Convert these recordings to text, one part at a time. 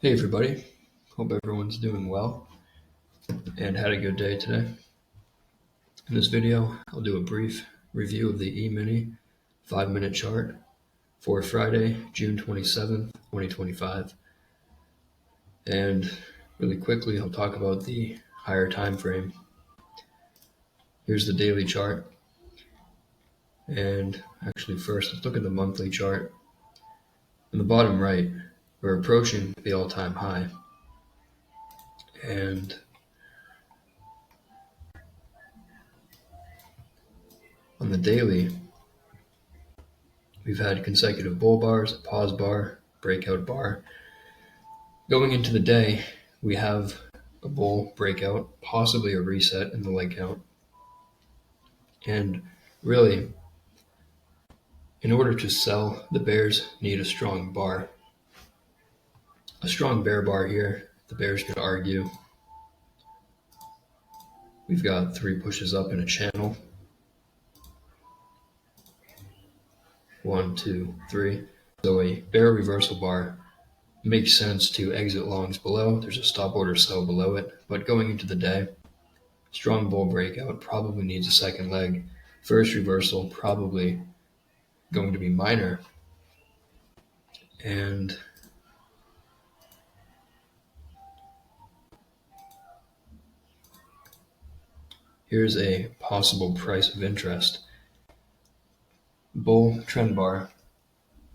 Hey everybody, hope everyone's doing well and had a good day today. In this video, I'll do a brief review of the Emini 5-minute chart for Friday, June 27th, 2025. And really quickly, I'll talk about the higher time frame. Here's the daily chart. And actually first, let's look at the monthly chart. In the bottom right, we're approaching the all-time high. And on the daily, we've had consecutive bull bars, a pause bar, breakout bar. Going into the day, we have a bull breakout, possibly a reset in the leg count. And really, in order to sell, the bears need a strong bar. A strong bear bar here, the bears could argue. We've got 3 pushes up in a channel. 1, 2, 3. So a bear reversal bar makes sense to exit longs below. There's a stop order sell below it. But going into the day, strong bull breakout probably needs a second leg. First reversal probably going to be minor. And here's a possible price of interest. Bull trend bar.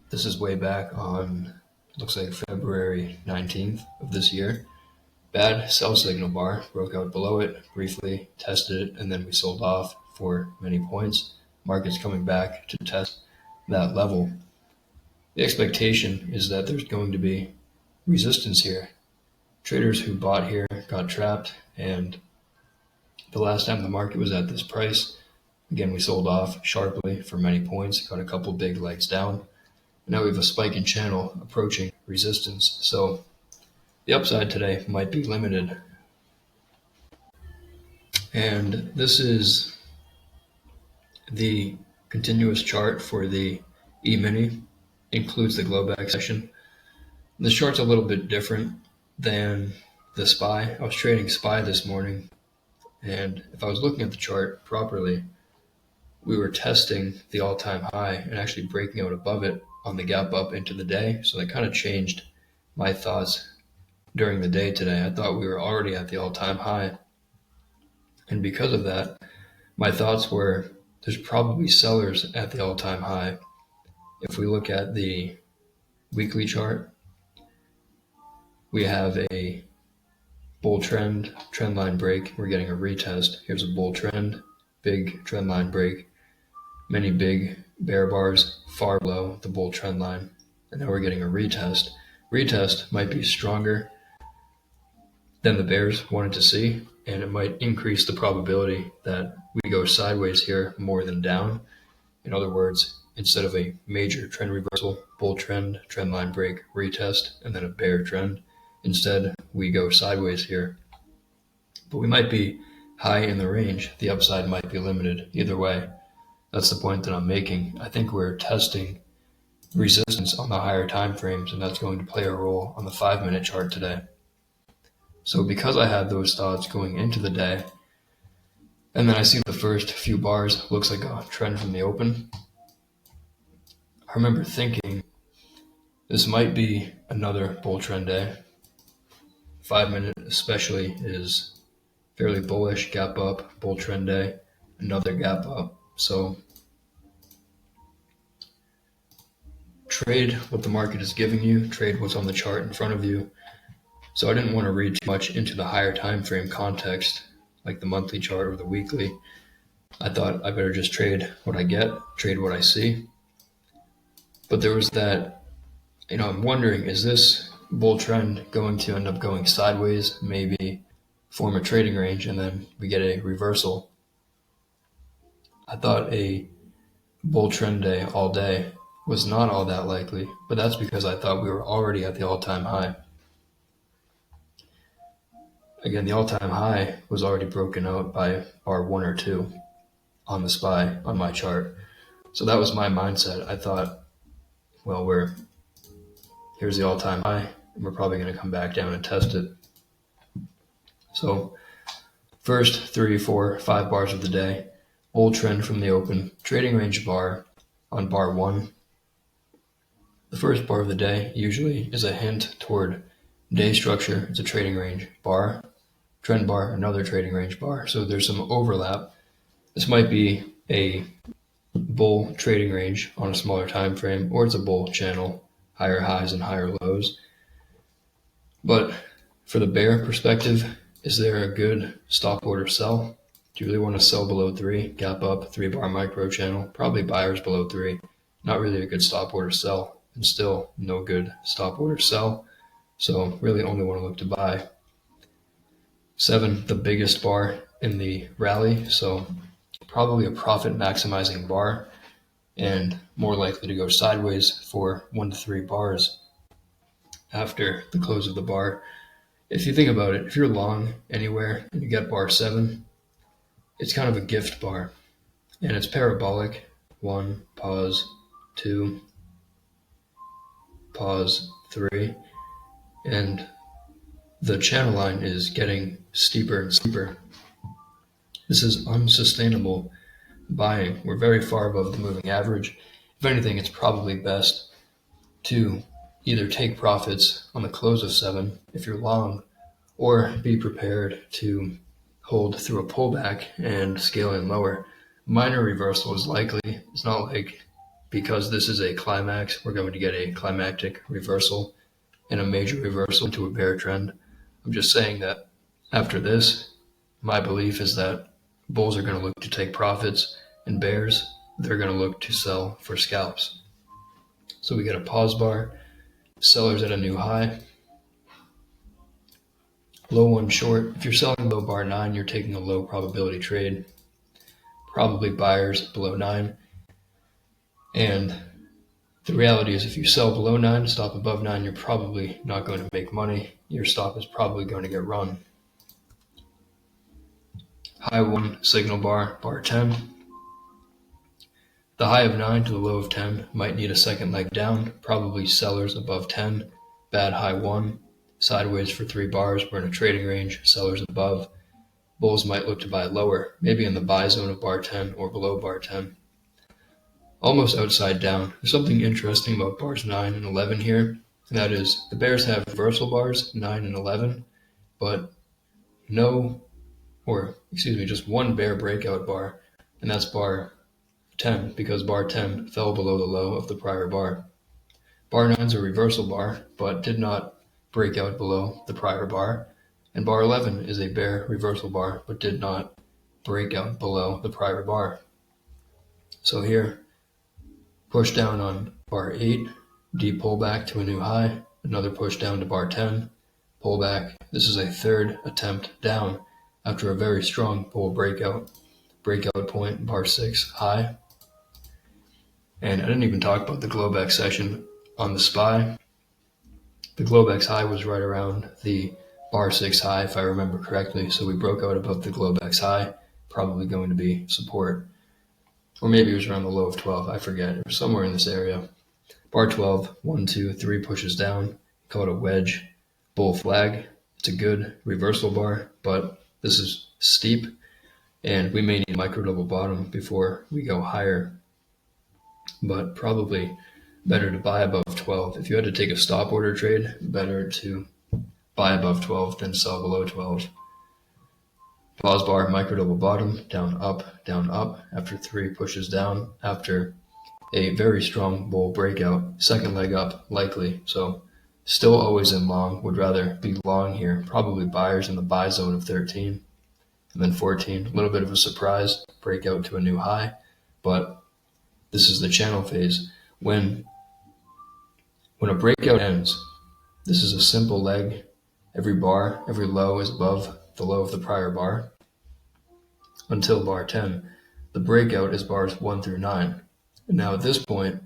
This is way back on, looks like February 19th of this year. Bad sell signal bar, broke out below it, briefly tested it, and then we sold off for many points. Market's coming back to test that level. The expectation is that there's going to be resistance here. Traders who bought here got trapped, and the last time the market was at this price, again, we sold off sharply for many points, got a couple big legs down. Now we have a spike in channel approaching resistance. So the upside today might be limited. And this is the continuous chart for the E-mini, includes the Globex session. This chart's a little bit different than the SPY. I was trading SPY this morning, and if I was looking at the chart properly, we were testing the all-time high and actually breaking out above it on the gap up into the day. So that kind of changed my thoughts during the day today. I thought we were already at the all-time high. And because of that, my thoughts were there's probably sellers at the all-time high. If we look at the weekly chart, we have a bull trend line break. We're getting a retest. Here's a bull trend, big trend line break, many big bear bars far below the bull trend line. And now we're getting a retest. Retest might be stronger than the bears wanted to see, and it might increase the probability that we go sideways here more than down. In other words, instead of a major trend reversal, bull trend line break, retest, and then a bear trend, instead we go sideways here. But we might be high in the range. The upside might be limited. Either way, that's the point that I'm making. I think we're testing resistance on the higher time frames, and that's going to play a role on the 5-minute chart today. So because I had those thoughts going into the day, and then I see the first few bars, looks like a trend from the open, I remember thinking this might be another bull trend day. 5-minute especially is fairly bullish, gap up, bull trend day, another gap up. So trade what the market is giving you, trade what's on the chart in front of you. So I didn't want to read too much into the higher time frame context, like the monthly chart or the weekly. I thought I better just trade what I get, trade what I see. But there was that, I'm wondering, is this bull trend going to end up going sideways, maybe form a trading range, and then we get a reversal? I thought a bull trend day all day was not all that likely, but that's because I thought we were already at the all-time high. Again, the all-time high was already broken out by bar 1 or 2 on the SPY on my chart. So that was my mindset. I thought, well, here's the all-time high. and we're probably going to come back down and test it. So first 3, 4, 5 bars of the day, bull trend from the open, trading range bar on bar 1. The first bar of the day usually is a hint toward day structure. It's a trading range bar, trend bar, another trading range bar. So there's some overlap. This might be a bull trading range on a smaller time frame, or it's a bull channel, higher highs and higher lows. But for the bear perspective, is there a good stop order sell? Do you really want to sell below 3, gap up, 3-bar micro channel? Probably buyers below 3. Not really a good stop order sell, and still no good stop order sell. So really only want to look to buy. 7, the biggest bar in the rally, so probably a profit maximizing bar and more likely to go sideways for 1 to 3 bars after the close of the bar. If you think about it, if you're long anywhere and you get bar 7, it's kind of a gift bar, and it's parabolic. 1, pause, 2, pause, 3, and the channel line is getting steeper and steeper. This is unsustainable buying. We're very far above the moving average. If anything, it's probably best to either take profits on the close of 7 if you're long, or be prepared to hold through a pullback and scale in lower. Minor reversal is likely. It's not like because this is a climax, we're going to get a climactic reversal and a major reversal into a bear trend. I'm just saying that after this, my belief is that bulls are going to look to take profits, and bears, they're going to look to sell for scalps. So we get a pause bar, sellers at a new high, low 1 short. If you're selling below bar 9, you're taking a low probability trade. Probably buyers below 9. And the reality is if you sell below 9, stop above 9, you're probably not going to make money. Your stop is probably going to get run. High 1 signal bar, bar 10. The high of 9 to the low of 10 might need a second leg down, probably sellers above 10. Bad high 1, sideways for 3 bars. We're in a trading range, sellers above. Bulls might look to buy lower, maybe in the buy zone of bar 10 or below bar 10. Almost outside down. There's something interesting about bars 9 and 11 here, and that is the bears have reversal bars 9 and 11, but just one bear breakout bar, and that's bar 10, because bar 10 fell below the low of the prior bar. Bar 9 is a reversal bar, but did not break out below the prior bar, and bar 11 is a bear reversal bar, but did not break out below the prior bar. So here, push down on bar 8, deep pullback to a new high, another push down to bar 10, pullback. This is a third attempt down after a very strong bull breakout point, bar 6 high. And I didn't even talk about the Globex session on the SPY. The Globex high was right around the bar 6 high, if I remember correctly. So we broke out above the Globex high, probably going to be support. Or maybe it was around the low of 12, I forget. It was somewhere in this area. Bar 12, 1, 2, 3 pushes down. Call it a wedge, bull flag. It's a good reversal bar, but this is steep, and we may need a micro double bottom before we go higher. But probably better to buy above 12. If you had to take a stop order trade, better to buy above 12 than sell below 12. Pause bar, micro double bottom, down up after 3 pushes down after a very strong bull breakout. Second leg up, likely. So still always in long, would rather be long here. Probably buyers in the buy zone of 13. And then 14, a little bit of a surprise, breakout to a new high. But this is the channel phase. When a breakout ends, this is a simple leg. Every bar, every low is above the low of the prior bar until bar 10. The breakout is bars 1 through 9. And now at this point,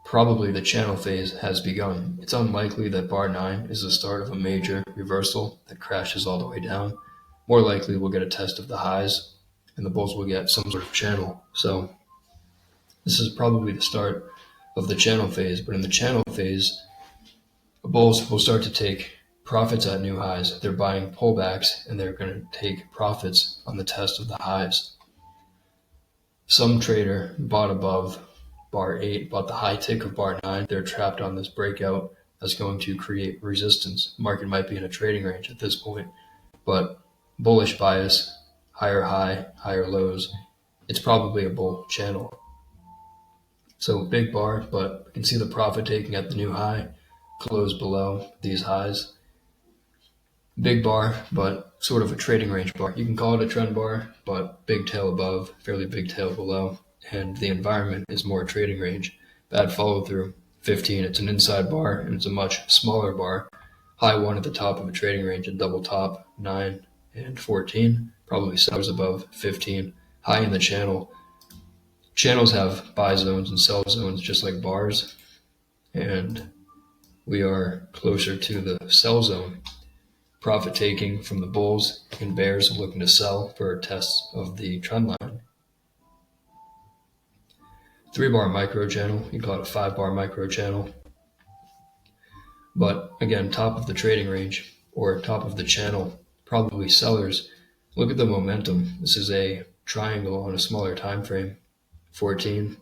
probably the channel phase has begun. It's unlikely that bar 9 is the start of a major reversal that crashes all the way down. More likely we'll get a test of the highs and the bulls will get some sort of channel. So this is probably the start of the channel phase, but in the channel phase, Bulls will start to take profits at new highs. They're buying pullbacks, and they're going to take profits on the test of the highs. Some trader bought above bar 8, bought the high tick of bar 9. They're trapped on this breakout that's going to create resistance. The market might be in a trading range at this point, but bullish bias, higher high, higher lows. It's probably a bull channel. So big bar, but we can see the profit taking at the new high, close below these highs. Big bar, but sort of a trading range bar. You can call it a trend bar, but big tail above, fairly big tail below, and the environment is more trading range. Bad follow through. 15, it's an inside bar, and it's a much smaller bar. High 1 at the top of a trading range, a double top, 9 and 14, probably sellers above 15. High in the channel. Channels have buy zones and sell zones just like bars, and we are closer to the sell zone. Profit taking from the bulls and bears looking to sell for tests of the trend line. 3-bar micro channel, you can call it a 5-bar micro channel. But again, top of the trading range or top of the channel, probably sellers. Look at the momentum. This is a triangle on a smaller time frame. 14,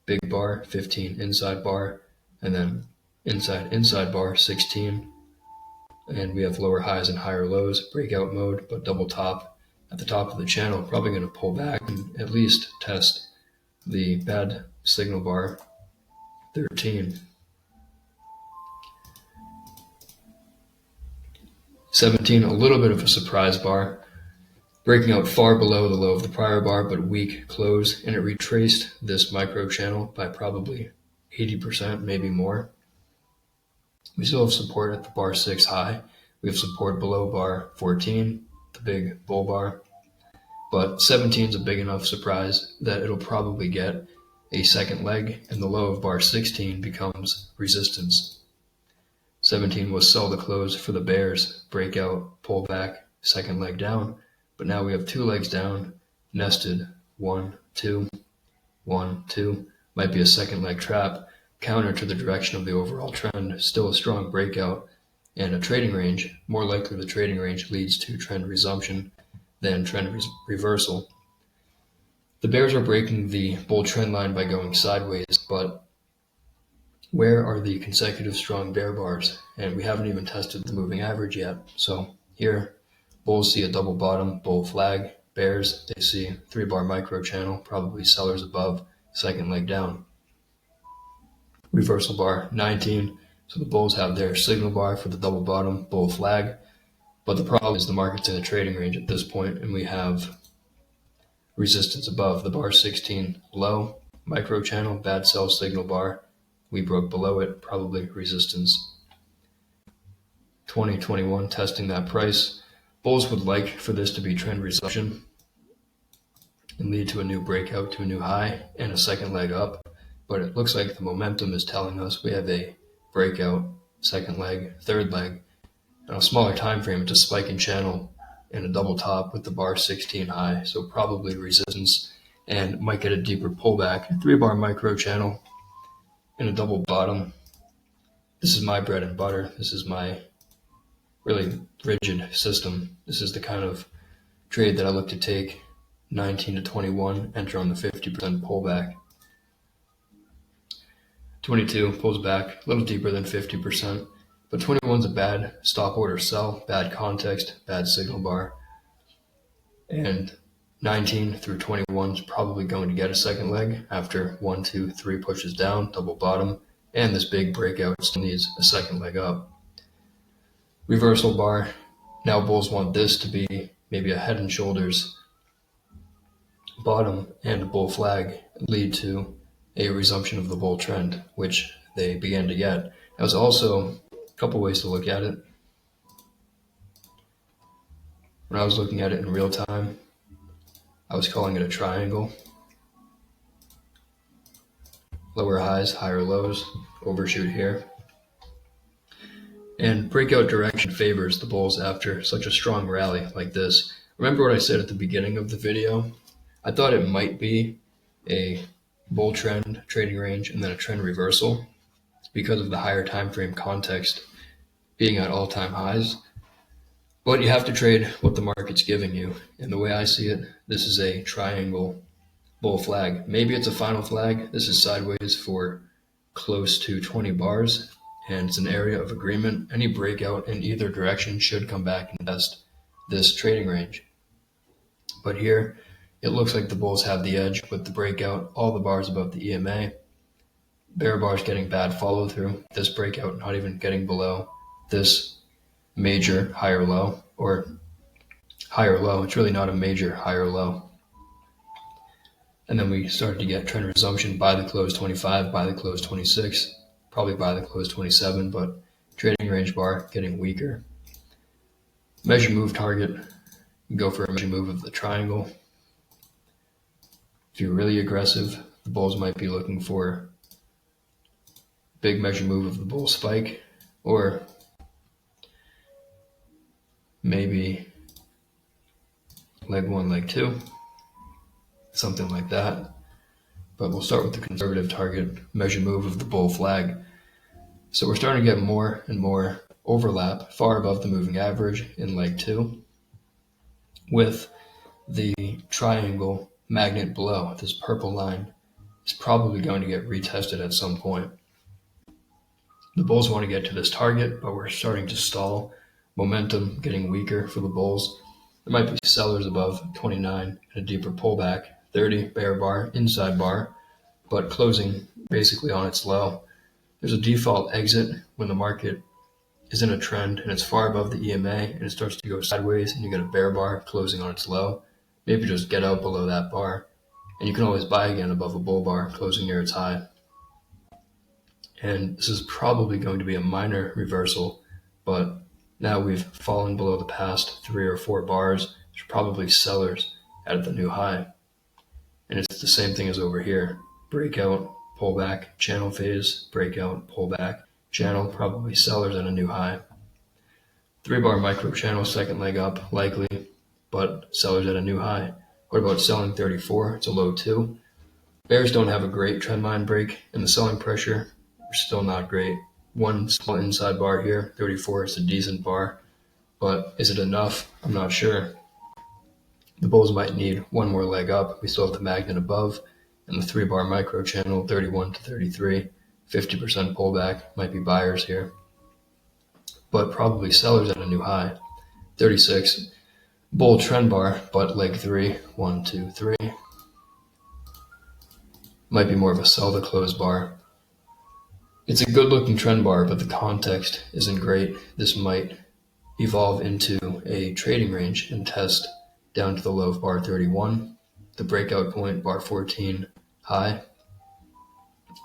big bar, 15, inside bar, and then inside bar, 16. And we have lower highs and higher lows, breakout mode, but double top at the top of the channel. Probably going to pull back and at least test the bad signal bar, 13. 17, a little bit of a surprise bar, breaking out far below the low of the prior bar, but weak close, and it retraced this micro channel by probably 80%, maybe more. We still have support at the bar 6 high. We have support below bar 14, the big bull bar. But 17 is a big enough surprise that it'll probably get a second leg, and the low of bar 16 becomes resistance. 17 was sell to close for the bears, breakout, pull back, second leg down. But now we have 2 legs down, nested, 1, 2, 1, 2. Might be a second leg trap, counter to the direction of the overall trend, still a strong breakout, and a trading range. More likely the trading range leads to trend resumption than trend reversal. The bears are breaking the bull trend line by going sideways, but where are the consecutive strong bear bars? And we haven't even tested the moving average yet. So here, bulls see a double bottom, bull flag. Bears, they see 3-bar micro channel, probably sellers above, second leg down. Reversal bar 19. So the bulls have their signal bar for the double bottom, bull flag. But the problem is the market's in a trading range at this point, and we have resistance above the bar 16 low, micro channel, bad sell signal bar. We broke below it, probably resistance. 2021 testing that price. Bulls would like for this to be trend resumption and lead to a new breakout to a new high and a second leg up. But it looks like the momentum is telling us we have a breakout, second leg, third leg. On a smaller time frame, it's a spike in channel and a double top with the bar 16 high, so probably resistance and might get a deeper pullback. 3-bar micro channel and a double bottom. This is my bread and butter. This is my really rigid system. This is the kind of trade that I look to take 19 to 21, enter on the 50% pullback. 22 pulls back a little deeper than 50%, but 21 is a bad stop order sell, bad context, bad signal bar. And 19 through 21 is probably going to get a second leg after 1, 2, 3 pushes down, double bottom, and this big breakout still needs a second leg up. Reversal bar. Now bulls want this to be maybe a head and shoulders bottom and a bull flag lead to a resumption of the bull trend, which they began to get. There's also a couple ways to look at it. When I was looking at it in real time, I was calling it a triangle. Lower highs, higher lows, overshoot here. And breakout direction favors the bulls after such a strong rally like this. Remember what I said at the beginning of the video? I thought it might be a bull trend, trading range, and then a trend reversal because of the higher time frame context. being at all-time highs. But you have to trade what the market's giving you. And the way I see it, this is a triangle bull flag. Maybe it's a final flag. This is sideways for close to 20 bars, and it's an area of agreement. Any breakout in either direction should come back and test this trading range. But here, it looks like the bulls have the edge with the breakout, all the bars above the EMA. Bear bars getting bad follow through. This breakout not even getting below this major higher low, or higher low. It's really not a major higher low. And then we started to get trend resumption by the close 25, by the close 26, probably by the close 27, but trading range bar getting weaker. Measure move target, go for a measure move of the triangle. If you're really aggressive, the bulls might be looking for big measure move of the bull spike, or maybe leg one, leg two, something like that. But we'll start with the conservative target, measure move of the bull flag. So we're starting to get more and more overlap far above the moving average in leg two, with the triangle magnet below. This purple line is probably going to get retested at some point. The bulls want to get to this target, but we're starting to stall. Momentum getting weaker for the bulls. There might be sellers above 29 and a deeper pullback. 30 bear bar, inside bar, but closing basically on its low. There's a default exit when the market is in a trend and it's far above the EMA and it starts to go sideways and you get a bear bar closing on its low. Maybe just get out below that bar, and you can always buy again above a bull bar closing near its high. And this is probably going to be a minor reversal, but now we've fallen below the past 3 or 4 bars. There's probably sellers at the new high. And it's the same thing as over here. Breakout, pullback, channel phase, breakout, pullback, channel, probably sellers at a new high. 3-bar micro channel, second leg up, likely, but sellers at a new high. What about selling 34? It's a low 2. Bears don't have a great trend line break, and the selling pressure is still not great. One small inside bar here, 34 is a decent bar, but is it enough? I'm not sure. The bulls might need one more leg up. We still have the magnet above, and the 3-bar micro channel, 31 to 33, 50% pullback, might be buyers here, but probably sellers at a new high. 36, bull trend bar, but leg 3, 1, 2, 3. Might be more of a sell the close bar. It's a good looking trend bar, but the context isn't great. This might evolve into a trading range and test down to the low of bar 31, the breakout point, bar 14, high,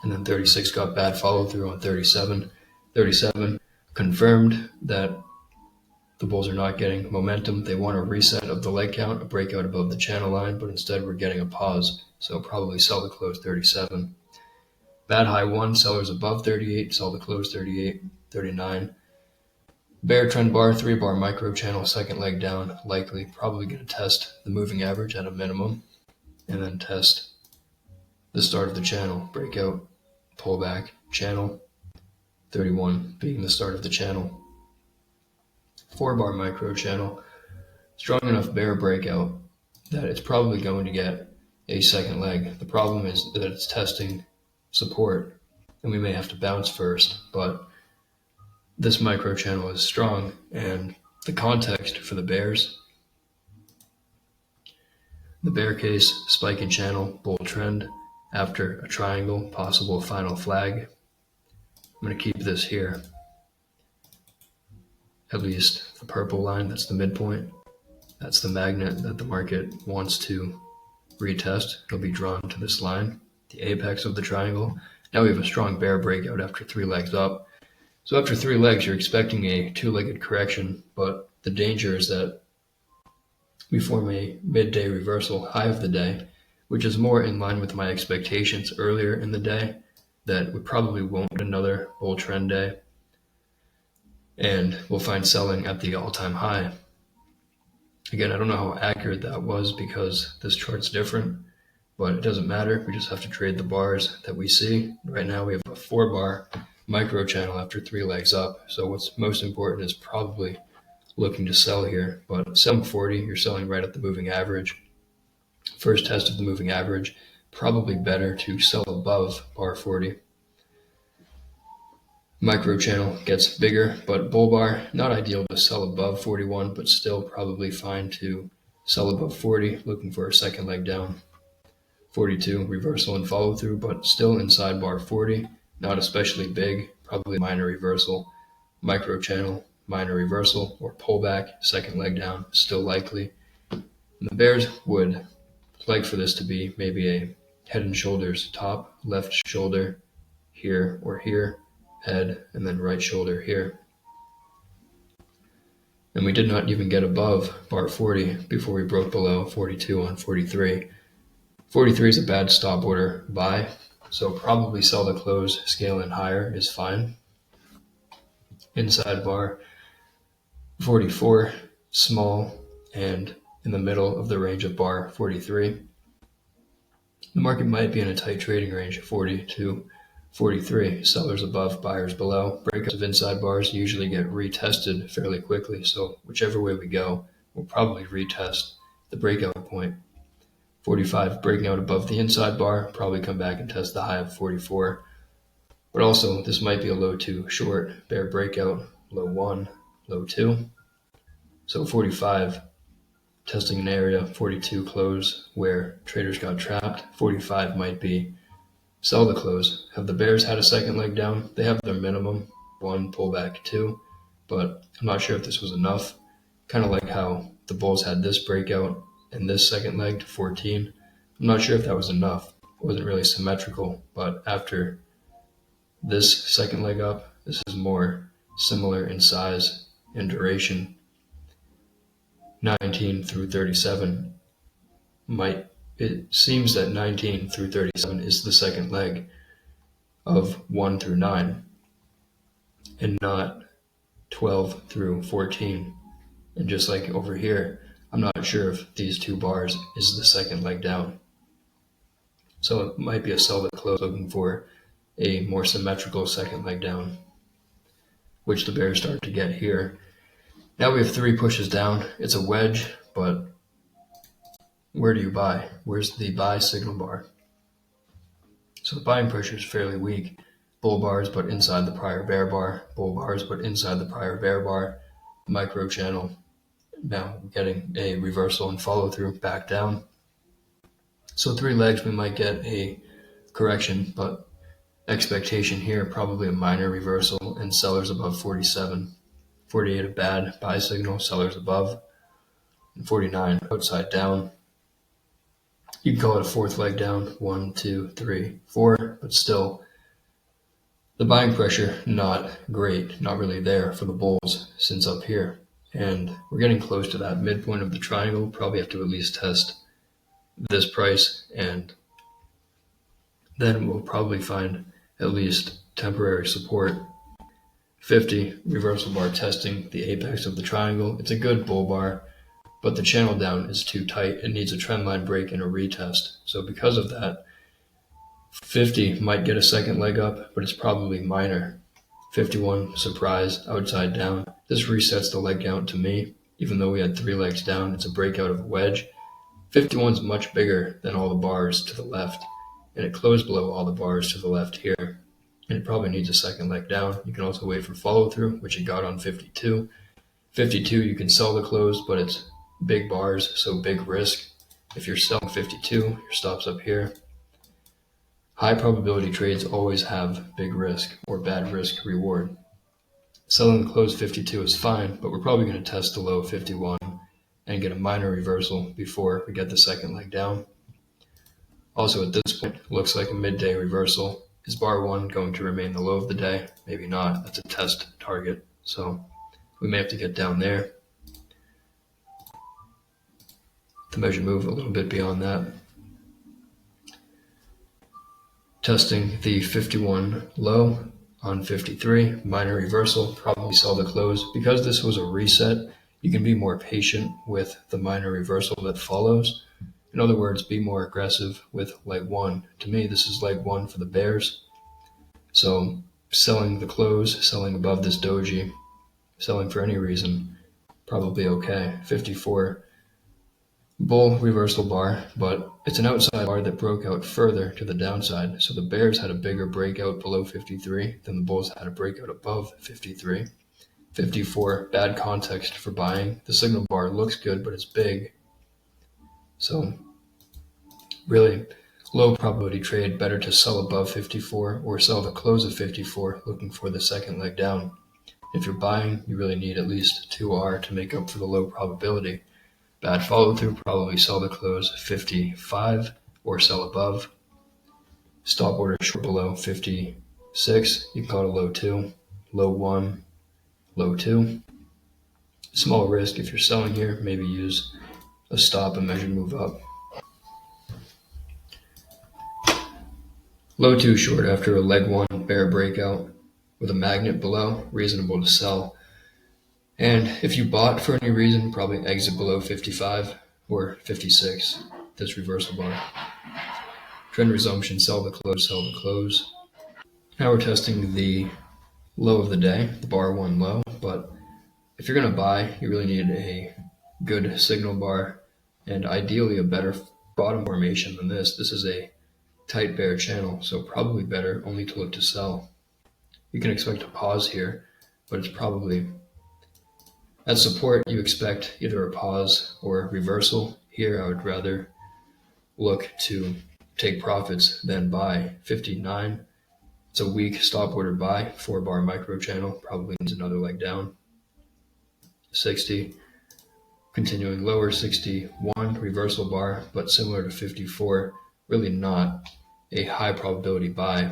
and then 36 got bad follow through on 37. 37 confirmed that the bulls are not getting momentum. They want a reset of the leg count, a breakout above the channel line, but instead we're getting a pause, so probably sell the close 37. Bad high 1, sellers above 38, sell the close 38, 39. Bear trend bar, 3-bar micro channel, second leg down, likely, probably going to test the moving average at a minimum, and then test the start of the channel, breakout, pullback, channel, 31 being the start of the channel. 4-bar micro channel, strong enough bear breakout that it's probably going to get a second leg. The problem is that it's testing support, and we may have to bounce first, but this micro channel is strong, and the context for the bears, the bear case, spike in channel, bull trend, after a triangle, possible final flag. I'm going to keep this here, at least the purple line, that's the midpoint. That's the magnet that the market wants to retest. It'll be drawn to this line, the apex of the triangle. Now we have a strong bear breakout after 3 legs up. So after 3 legs, you're expecting a 2-legged correction, but the danger is that we form a midday reversal high of the day, which is more in line with my expectations earlier in the day, that we probably won't get another bull trend day, and we'll find selling at the all-time high. Again, I don't know how accurate that was because this chart's different, but it doesn't matter. We just have to trade the bars that we see. Right now we have a 4-bar micro channel after 3 legs up. So what's most important is probably looking to sell here, but selling 40, you're selling right at the moving average. First test of the moving average, probably better to sell above bar 40. Micro channel gets bigger, but bull bar, not ideal to sell above 41, but still probably fine to sell above 40, looking for a second leg down. 42, reversal and follow through, but still inside bar 40, not especially big, probably minor reversal. Micro channel, minor reversal, or pullback, second leg down, still likely. And the bears would like for this to be maybe a head and shoulders top, left shoulder here or here, head, and then right shoulder here. And we did not even get above bar 40 before we broke below 42 on 43. 43 is a bad stop order buy, so probably sell the close, scale in higher is fine. Inside bar 44, small, and in the middle of the range of bar 43. The market might be in a tight trading range, 40 to 43, sellers above, buyers below. Breakouts of inside bars usually get retested fairly quickly, so whichever way we go, we'll probably retest the breakout point. 45 breaking out above the inside bar, probably come back and test the high of 44. But also, this might be a low 2 short, bear breakout, low 1, low 2. So 45 testing an area, 42 close where traders got trapped. 45 might be sell the close. Have the bears had a second leg down? They have their minimum, 1 pullback 2, but I'm not sure if this was enough. Kind of like how the bulls had this breakout and this second leg to 14. I'm not sure if that was enough. It wasn't really symmetrical, but after this second leg up, this is more similar in size and duration. 19 through 37 it seems that 19 through 37 is the second leg of 1 through 9 and not 12 through 14. And just like over here, I'm not sure if these 2 bars is the second leg down. So it might be a sell the close looking for a more symmetrical second leg down, which the bears start to get here. Now we have 3 pushes down. It's a wedge, but where do you buy? Where's the buy signal bar? So the buying pressure is fairly weak. Bull bars, but inside the prior bear bar. Bull bars, but inside the prior bear bar. Micro channel. Now getting a reversal and follow through back down. So 3 legs, we might get a correction, but expectation here, probably a minor reversal and sellers above 47. 48 a bad buy signal, sellers above. And 49 outside down. You can call it a 4th leg down, 1, 2, 3, 4, but still the buying pressure not great, not really there for the bulls since up here. And we're getting close to that midpoint of the triangle, probably have to at least test this price, and then we'll probably find at least temporary support. 50 reversal bar testing the apex of the triangle. It's a good bull bar, but the channel down is too tight. It needs a trend line break and a retest. So because of that, 50 might get a second leg up, but it's probably minor. 51 surprise outside down. This resets the leg count to me. Even though we had 3 legs down, it's a breakout of a wedge. 51 is much bigger than all the bars to the left, and it closed below all the bars to the left here. And it probably needs a second leg down. You can also wait for follow through, which it got on 52. 52, you can sell the close, but it's big bars, so big risk. If you're selling 52, your stop's up here. High probability trades always have big risk or bad risk reward. Selling the close 52 is fine, but we're probably going to test the low 51 and get a minor reversal before we get the second leg down. Also at this point, it looks like a midday reversal. Is bar 1 going to remain the low of the day? Maybe not. That's a test target, so we may have to get down there to measure move a little bit beyond that. Testing the 51 low on 53, minor reversal, probably sell the close. Because this was a reset, you can be more patient with the minor reversal that follows. In other words, be more aggressive with leg 1. To me, this is leg 1 for the bears. So selling the close, selling above this doji, selling for any reason, probably okay. 54 bull reversal bar, but it's an outside bar that broke out further to the downside. So the bears had a bigger breakout below 53 than the bulls had a breakout above 53. 54, bad context for buying. The signal bar looks good, but it's big. So really low probability trade, better to sell above 54 or sell the close of 54, looking for the second leg down. If you're buying, you really need at least 2R to make up for the low probability. Bad follow through, probably sell the close 55 or sell above. Stop order short below 56, you can call it a low 2, low 1, low 2. Small risk if you're selling here, maybe use a stop and measured move up. Low 2 short after a leg 1 bear breakout with a magnet below, reasonable to sell. And if you bought for any reason, probably exit below 55 or 56, this reversal bar. Trend resumption, sell the close, sell the close. Now we're testing the low of the day, the bar 1 low, but if you're going to buy, you really need a good signal bar and ideally a better bottom formation than this. This is a tight bear channel, so probably better only to look to sell. You can expect a pause here, but it's probably at support you expect either a pause or a reversal. Here I would rather look to take profits than buy. 59, it's a weak stop order buy, 4 bar micro channel, probably needs another leg down. 60, continuing lower. 61, reversal bar, but similar to 54, really not a high probability buy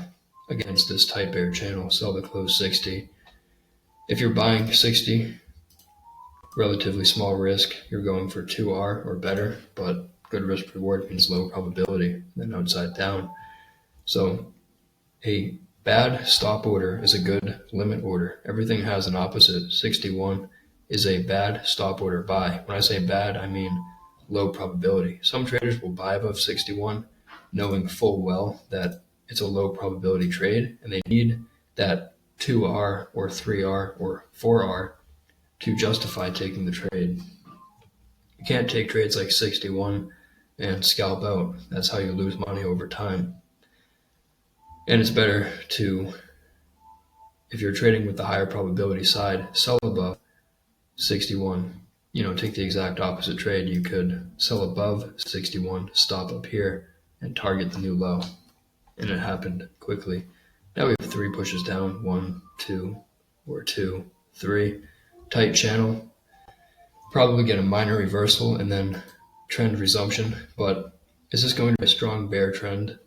against this tight bear channel. Sell the close 60. If you're buying 60, relatively small risk, you're going for 2R or better, but good risk reward means low probability, then outside down. So a bad stop order is a good limit order. Everything has an opposite. 61 is a bad stop order buy. When I say bad, I mean low probability. Some traders will buy above 61 knowing full well that it's a low probability trade and they need that 2R or 3R or 4R to justify taking the trade. You can't take trades like 61 and scalp out. That's how you lose money over time. And it's better to, if you're trading with the higher probability side, sell above 61. Take the exact opposite trade. You could sell above 61, stop up here, and target the new low. And it happened quickly. Now we have 3 pushes down, 1, 2, or 2, 3. Tight channel. Probably get a minor reversal and then trend resumption. But is this going to be a strong bear trend?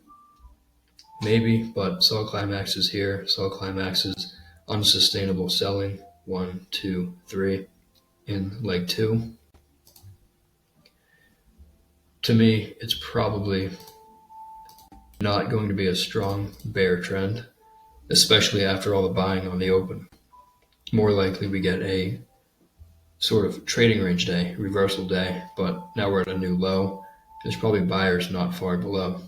Maybe, but sell climaxes here. Sell climaxes, unsustainable selling. 1, 2, 3 in leg 2. To me, it's probably not going to be a strong bear trend, especially after all the buying on the open. More likely we get a sort of trading range day, reversal day, but now we're at a new low. There's probably buyers not far below,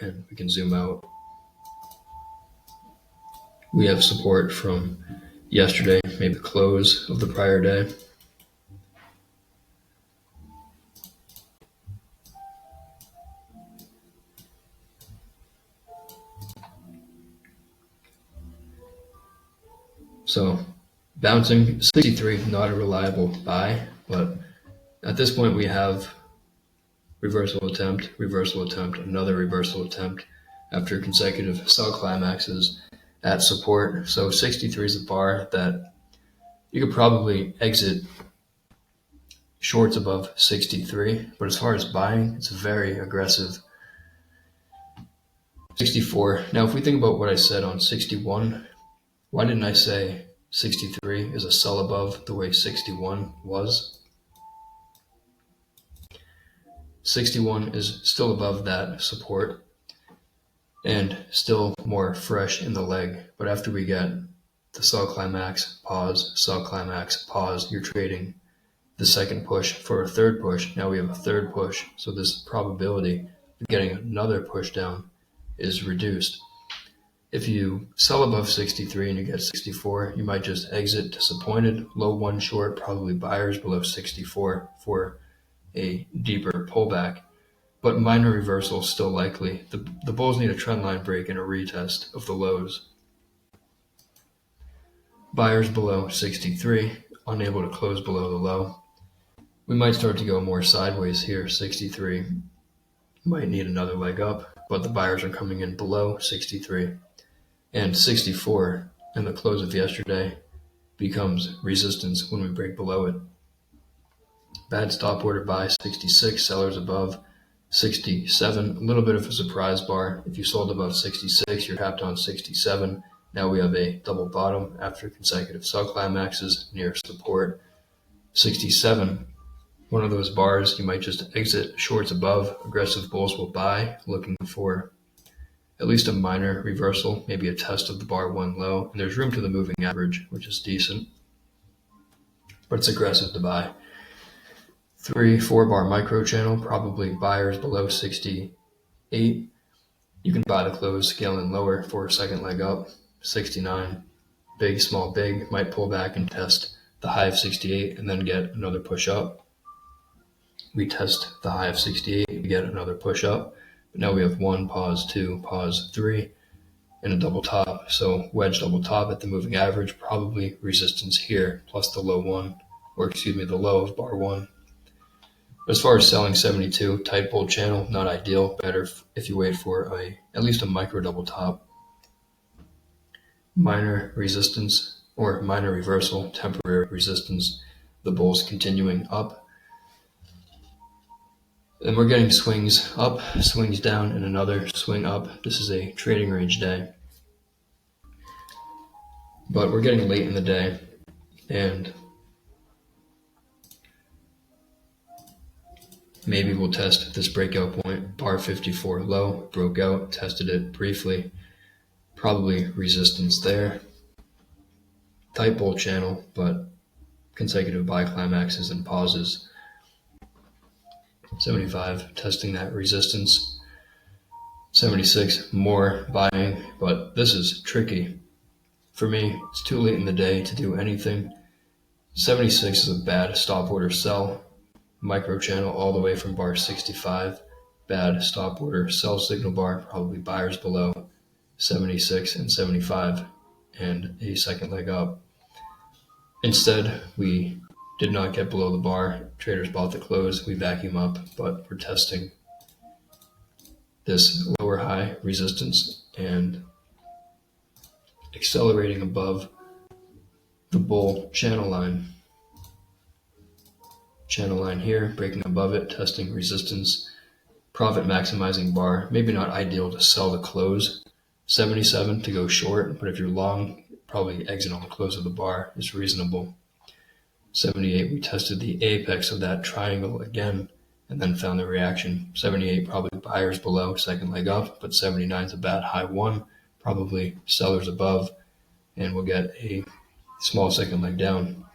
and we can zoom out. We have support from yesterday, maybe the close of the prior day. So bouncing 63, not a reliable buy, but at this point we have reversal attempt, another reversal attempt after consecutive sell climaxes at support. So 63 is a bar that you could probably exit shorts above 63, but as far as buying, it's very aggressive. 64. Now if we think about what I said on 61, why didn't I say 63 is a sell above the way 61 was? 61 is still above that support and still more fresh in the leg. But after we get the sell climax, pause, you're trading the second push for a third push. Now we have a third push. So this probability of getting another push down is reduced. If you sell above 63 and you get 64, you might just exit disappointed. Low one short, probably buyers below 64 for a deeper pullback. But minor reversal is still likely. The bulls need a trendline break and a retest of the lows. Buyers below 63, unable to close below the low. We might start to go more sideways here. 63 might need another leg up, but the buyers are coming in below 63. And 64 in the close of yesterday becomes resistance when we break below it. Bad stop order buy 66, sellers above 67. A little bit of a surprise bar. If you sold above 66, you're tapped on 67. Now we have a double bottom after consecutive sell climaxes near support. 67, one of those bars you might just exit. Shorts above, aggressive bulls will buy, looking for at least a minor reversal, maybe a test of the bar one low. And there's room to the moving average, which is decent, but it's aggressive to buy. 3-4 bar micro channel, probably buyers below 68. You can buy the close, scale in lower for a second leg up. 69, big, small, big, might pull back and test the high of 68 and then get another push up. We test the high of 68, we get another push up. But now we have 1, pause, 2, pause, 3, and a double top. So wedge double top at the moving average, probably resistance here, plus the low the low of bar 1. As far as selling 72, tight bull channel, not ideal. Better if you wait for at least a micro double top. Minor resistance or minor reversal, temporary resistance. The bulls continuing up. And we're getting swings up, swings down, and another swing up. This is a trading range day. But we're getting late in the day, and maybe we'll test this breakout point, bar 54 low, broke out, tested it briefly, probably resistance there. Tight bull channel, but consecutive buy climaxes and pauses. 75, testing that resistance. 76, more buying, but this is tricky. For me, it's too late in the day to do anything. 76 is a bad stop order sell. Micro channel all the way from bar 65. Bad stop order sell signal bar, probably buyers below 76 and 75, and a second leg up. Instead, we did not get below the bar. Traders bought the close. We vacuum up, but we're testing this lower high resistance and accelerating above the bull channel line. Channel line here, breaking above it, testing resistance. Profit maximizing bar, maybe not ideal to sell the close. 77 to go short, but if you're long, probably exit on the close of the bar is reasonable. 78, we tested the apex of that triangle again and then found the reaction. 78, probably buyers below, second leg up, but 79 is a bad high one, probably sellers above, and we'll get a small second leg down.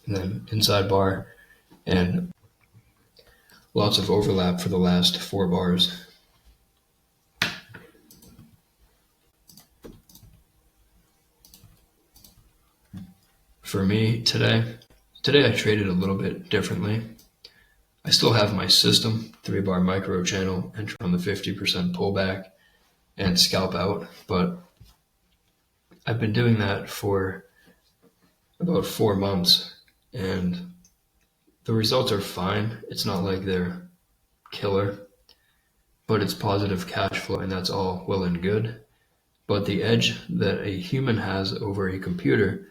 And then inside bar and lots of overlap for the last 4 bars. For me today I traded a little bit differently. I still have my system, 3-bar micro channel, enter on the 50% pullback and scalp out, but I've been doing that for about 4 months and the results are fine. It's not like they're killer, but it's positive cash flow and that's all well and good. But the edge that a human has over a computer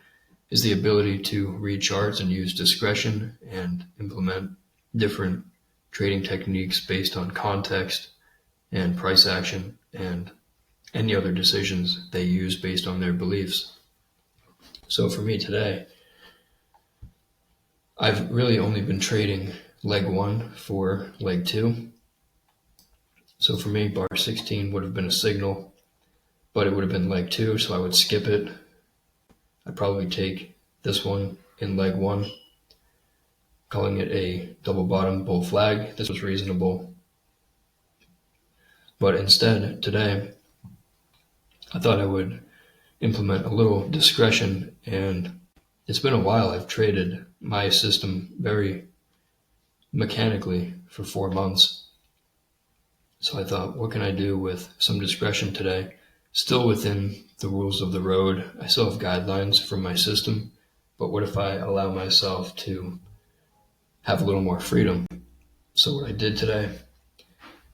is the ability to read charts and use discretion and implement different trading techniques based on context and price action and any other decisions they use based on their beliefs. So for me today, I've really only been trading leg 1 for leg 2. So for me, bar 16 would have been a signal, but it would have been leg 2, so I would skip it. I'd probably take this one in leg 1, calling it a double bottom bull flag. This was reasonable. But instead, today, I thought I would implement a little discretion, and it's been a while. I've traded my system very mechanically for 4 months. So I thought, what can I do with some discretion today? Still within the rules of the road. I still have guidelines from my system, but what if I allow myself to have a little more freedom? So what I did today,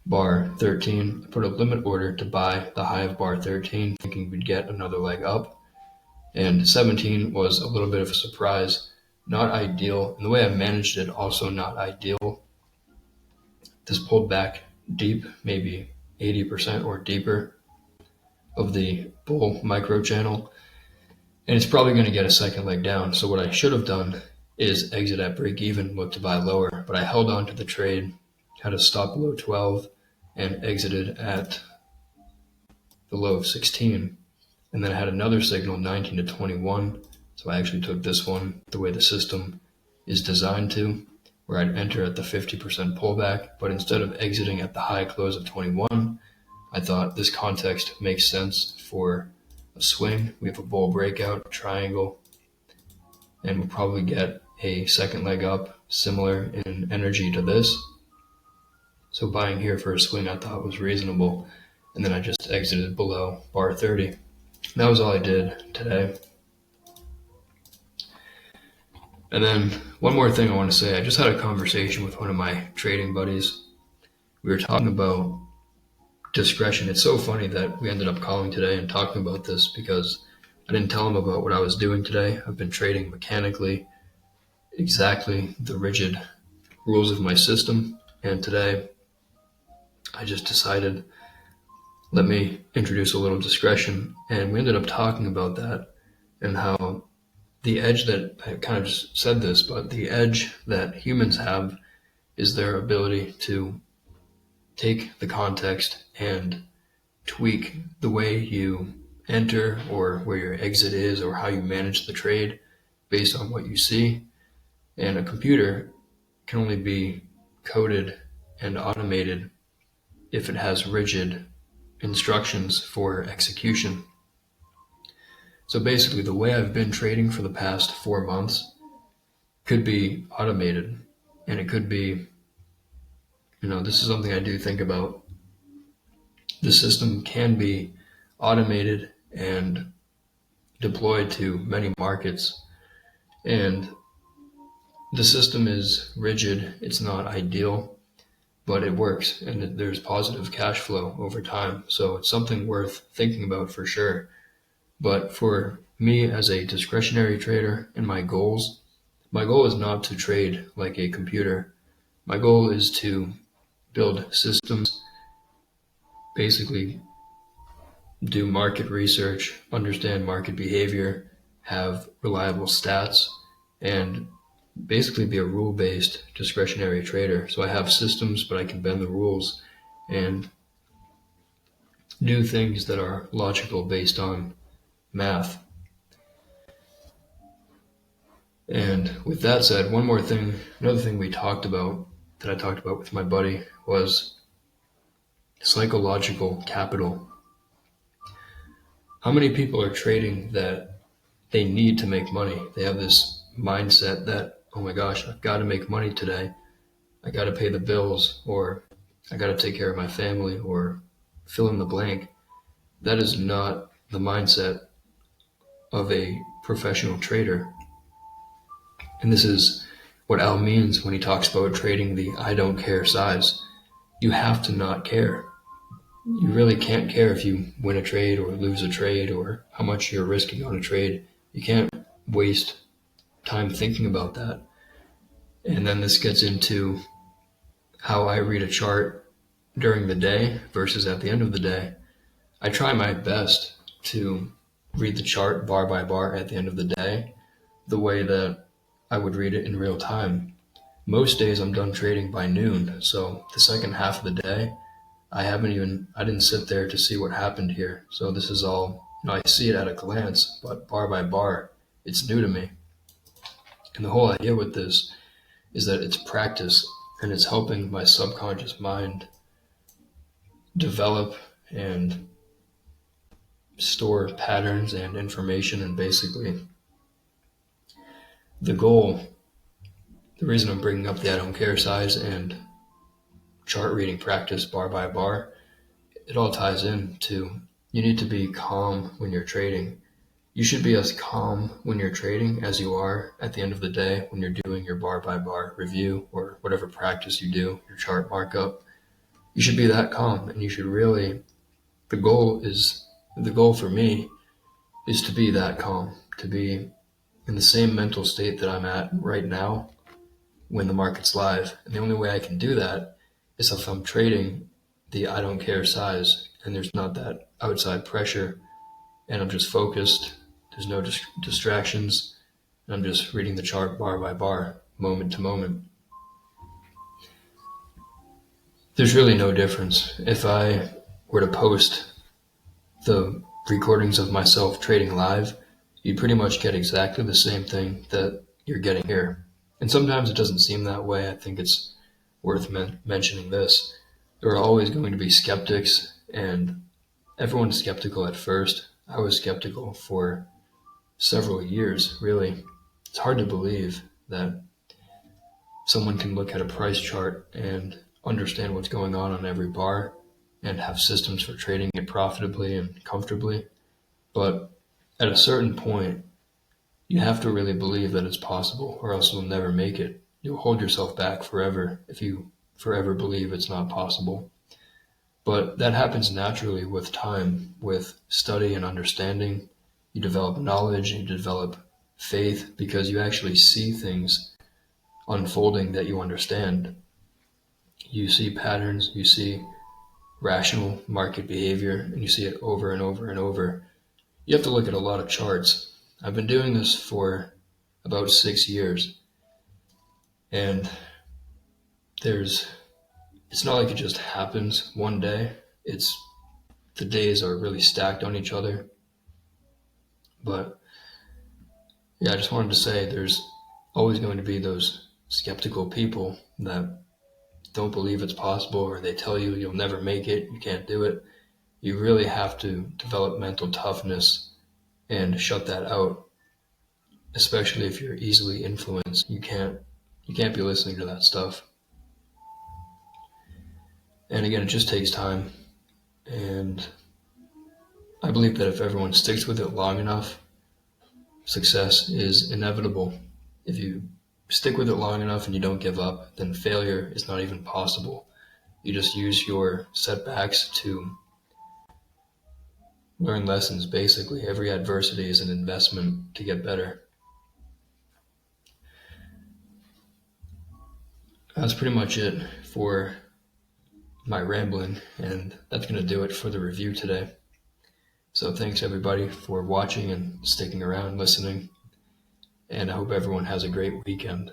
bar 13, I put a limit order to buy the high of bar 13, thinking we'd get another leg up. And 17 was a little bit of a surprise. Not ideal. And the way I managed it, also not ideal. This pulled back deep, maybe 80% or deeper of the bull micro channel. And it's probably going to get a second leg down. So what I should have done is exit at break even, look to buy lower. But I held on to the trade, had a stop below 12, and exited at the low of 16. And then I had another signal, 19 to 21. So I actually took this one the way the system is designed to, where I'd enter at the 50% pullback. But instead of exiting at the high close of 21, I thought this context makes sense for a swing. We have a bull breakout, triangle, and we'll probably get a second leg up, similar in energy to this. So buying here for a swing I thought was reasonable. And then I just exited below bar 30. That was all I did today. And then one more thing I want to say. I just had a conversation with one of my trading buddies. We were talking about discretion. It's so funny that we ended up calling today and talking about this because I didn't tell him about what I was doing today. I've been trading mechanically, exactly the rigid rules of my system. And today I just decided, let me introduce a little discretion. And we ended up talking about that and how the edge that, I kind of just said this, but the edge that humans have is their ability to take the context and tweak the way you enter or where your exit is or how you manage the trade based on what you see. And a computer can only be coded and automated if it has rigid instructions for execution. So basically, the way I've been trading for the past 4 months could be automated, and it could be, this is something I do think about. The system can be automated and deployed to many markets, and the system is rigid. It's not ideal, but it works, and there's positive cash flow over time. So it's something worth thinking about for sure. But for me as a discretionary trader and my goal is not to trade like a computer. My goal is to build systems, basically do market research, understand market behavior, have reliable stats, and basically be a rule-based discretionary trader. So I have systems, but I can bend the rules and do things that are logical based on math. And with that said, another thing I talked about with my buddy was psychological capital. How many people are trading that they need to make money? They have this mindset that, oh my gosh, I've got to make money today. I got to pay the bills, or I got to take care of my family, or fill in the blank. That is not the mindset of a professional trader. And this is what Al means when he talks about trading the I don't care size. You have to not care. You really can't care if you win a trade or lose a trade or how much you're risking on a trade. You can't waste time thinking about that. And then this gets into how I read a chart during the day versus at the end of the day. I try my best to read the chart bar by bar at the end of the day, the way that I would read it in real time. Most days I'm done trading by noon, so the second half of the day, I didn't sit there to see what happened here. So this is all, I see it at a glance, but bar by bar, it's new to me. And the whole idea with this is that it's practice, and it's helping my subconscious mind develop and store patterns and information, and basically the goal, the reason I'm bringing up the I don't care size and chart reading practice bar by bar, it all ties into you need to be calm when you're trading. You should be as calm when you're trading as you are at the end of the day when you're doing your bar by bar review or whatever practice you do, your chart markup. You should be that calm, and you should really, the goal for me is to be that calm, to be in the same mental state that I'm at right now when the market's live. And the only way I can do that is if I'm trading the I don't care size and there's not that outside pressure and I'm just focused. There's no distractions. And I'm just reading the chart bar by bar, moment to moment. There's really no difference. If I were to post the recordings of myself trading live, you pretty much get exactly the same thing that you're getting here. And sometimes it doesn't seem that way. I think it's worth mentioning this. There are always going to be skeptics, and everyone's skeptical at first. I was skeptical for several years, really. It's hard to believe that someone can look at a price chart and understand what's going on every bar and have systems for trading it profitably and comfortably. But at a certain point, you have to really believe that it's possible, or else you'll never make it. You'll hold yourself back forever if you forever believe it's not possible. But that happens naturally with time, with study and understanding. You develop knowledge, you develop faith, because you actually see things unfolding that you understand. You see patterns, you see rational market behavior, and you see it over and over and over. You have to look at a lot of charts. I've been doing this for about 6 years, and it's not like it just happens one day. The days are really stacked on each other. But yeah, I just wanted to say there's always going to be those skeptical people that don't believe it's possible, or they tell you you'll never make it, you can't do it. You really have to develop mental toughness and shut that out, especially if you're easily influenced. You can't be listening to that stuff. And again, it just takes time. And I believe that if everyone sticks with it long enough, success is inevitable. If you stick with it long enough and you don't give up, then failure is not even possible. You just use your setbacks to learn lessons, basically. Every adversity is an investment to get better. That's pretty much it for my rambling, and that's going to do it for the review today. So thanks everybody for watching and sticking around, listening, and I hope everyone has a great weekend.